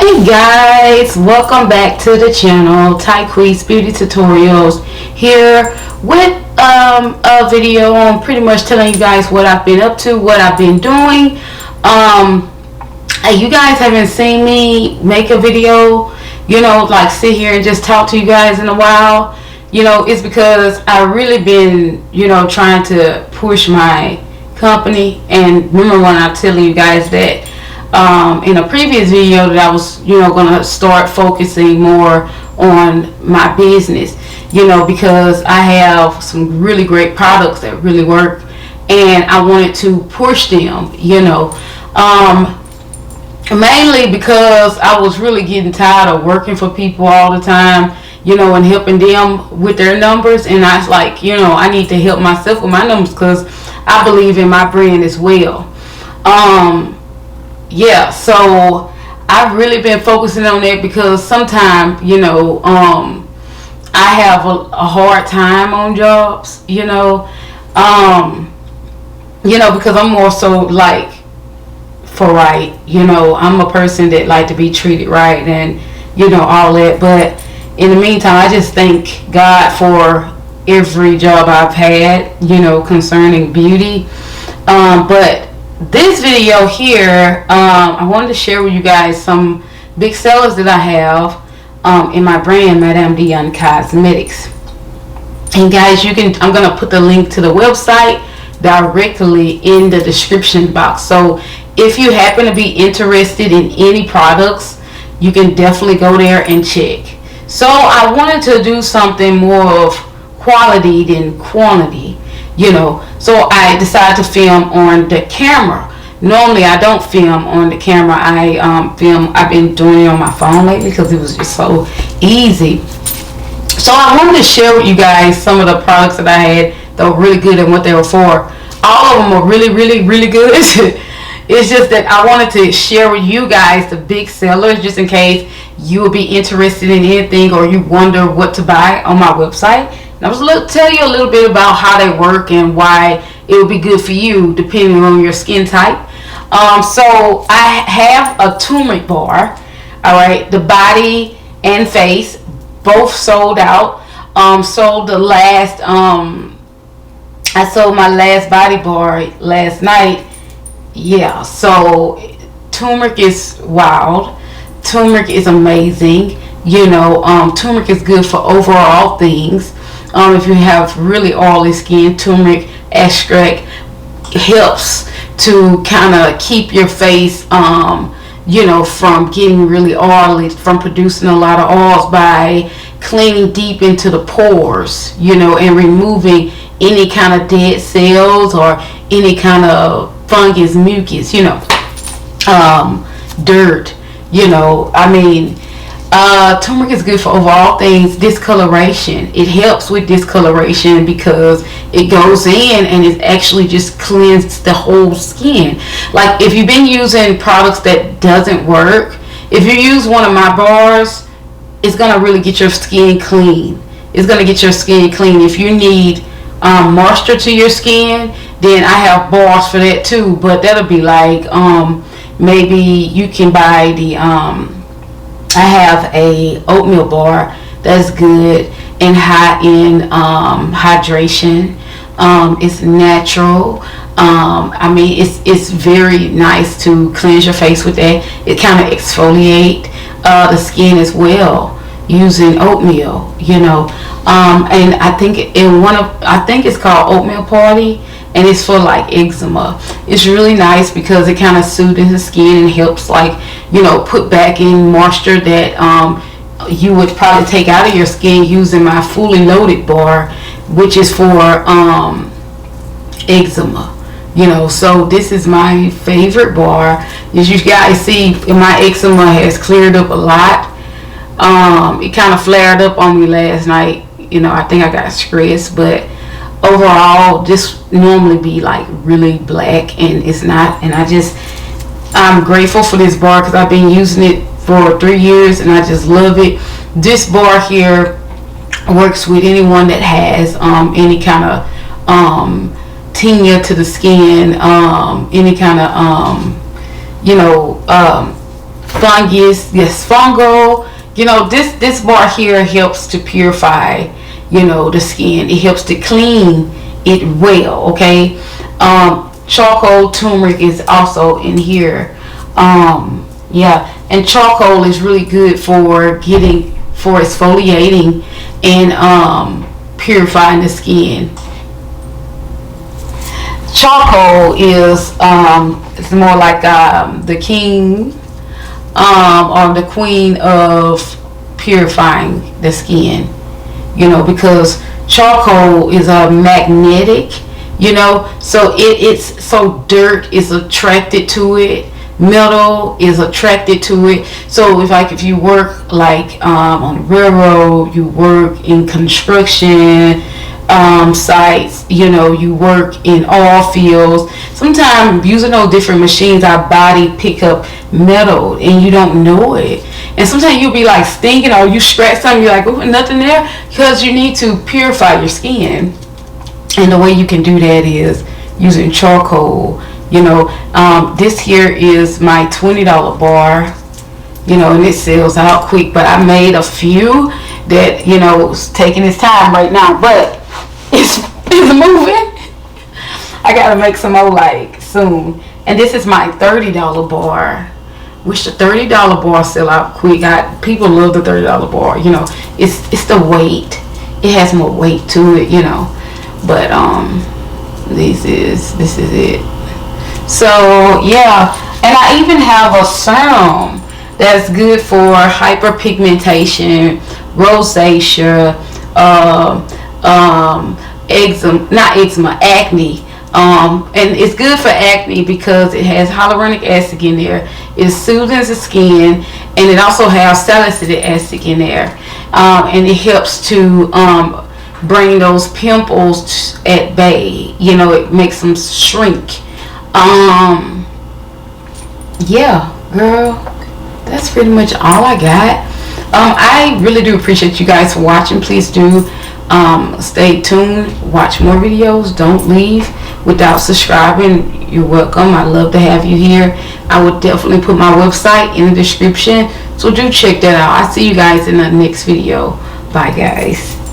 Hey guys, welcome back to the channel, Tyqueez Beauty Tutorials, here with a video on pretty much telling you guys what I've been up to, what I've been doing. You guys haven't seen me make a video, like sit here and just talk to you guys in a while. It's because I've really been, trying to push my company. And remember when I'm telling you guys that in a previous video that I was gonna start focusing more on my business, because I have some really great products that really work and I wanted to push them, mainly because I was really getting tired of working for people all the time, and helping them with their numbers. And I was like, I need to help myself with my numbers because I believe in my brand as well. Yeah, so I've really been focusing on that because sometimes, I have a hard time on jobs, because I'm more so like for right, I'm a person that like to be treated right and, all that. But in the meantime, I just thank God for every job I've had, concerning beauty. But this video here, I wanted to share with you guys some big sellers that I have in my brand, Madame D on Cosmetics. And guys, I'm gonna put the link to the website directly in the description box. So if you happen to be interested in any products, you can definitely go there and check. So I wanted to do something more of quality than quantity. So I decided to film on the camera. Normally I don't film on the camera. I've been doing it on my phone lately because it was just so easy. So I wanted to share with you guys some of the products that I had that were really good and what they were for. All of them are really, really, really good. It's just that I wanted to share with you guys the big sellers just in case you would be interested in anything or you wonder what to buy on my website. And I was tell you a little bit about how they work and why it would be good for you depending on your skin type. So I have a turmeric bar. Alright, the body and face both sold out. Sold the last I sold my last body bar last night. Yeah, so turmeric is wild. Turmeric is amazing. Turmeric is good for overall things. If you have really oily skin, turmeric extract helps to kind of keep your face, from getting really oily, from producing a lot of oils by cleaning deep into the pores, and removing any kind of dead cells or any kind of fungus, mucus, dirt, turmeric is good for overall things. Discoloration, it helps with discoloration because it goes in and it actually just cleanses the whole skin. Like if you've been using products that doesn't work, if you use one of my bars, it's gonna really get your skin clean. It's gonna get your skin clean. If you need moisture to your skin, then I have bars for that too, but that'll be like maybe you can buy the I have a oatmeal bar that's good and high in hydration. It's natural. It's very nice to cleanse your face with that. It kind of exfoliate the skin as well using oatmeal, and I think it's called Oatmeal Party, and it's for like eczema. It's really nice because it kind of soothes the skin and helps put back in moisture that you would probably take out of your skin using my fully loaded bar, which is for eczema. So this is my favorite bar. As you guys see, my eczema has cleared up a lot. It kind of flared up on me last night. I think I got stressed, but overall this normally be like really black and it's not. And I'm grateful for this bar because I've been using it for 3 years and I just love it. This bar here works with anyone that has any kind of tinea to the skin, any kind of fungus, yes, fungal. You know, this bar here helps to purify, you know, the skin. It helps to clean it well. Okay. Charcoal, turmeric is also in here. Yeah, and charcoal is really good for exfoliating and purifying the skin. Charcoal is it's more like the king or the queen of purifying the skin, you know, because charcoal is a magnetic, you know, so it's so dirt is attracted to it, metal is attracted to it. So if you work like on the railroad, you work in construction sites, you know, you work in oil fields, sometimes using those different machines, our body pick up metal and you don't know it. And sometimes you'll be like stinging, or you scratch something, you're like, oh, nothing there, because you need to purify your skin. And the way you can do that is using charcoal. You know, this here is my $20 bar, you know, and it sells out quick, but I made a few that, you know, it's taking its time right now, but it's moving. I gotta make some more like soon. And this is my $30 bar, which the $30 bar sell out quick. People love the $30 bar, you know. It's the weight. It has more weight to it, you know. But this is it. So yeah, and I even have a serum that's good for hyperpigmentation, rosacea, acne. And it's good for acne because it has hyaluronic acid in there. It soothes the skin, and it also has salicylic acid in there, and it helps to bring those pimples at bay. You know, it makes them shrink. Yeah, girl, that's pretty much all I got. I really do appreciate you guys for watching. Please do stay tuned, watch more videos. Don't leave without subscribing. You're welcome. I love to have you here. I would definitely put my website in the description, so do check that out. I'll see you guys in the next video. Bye guys.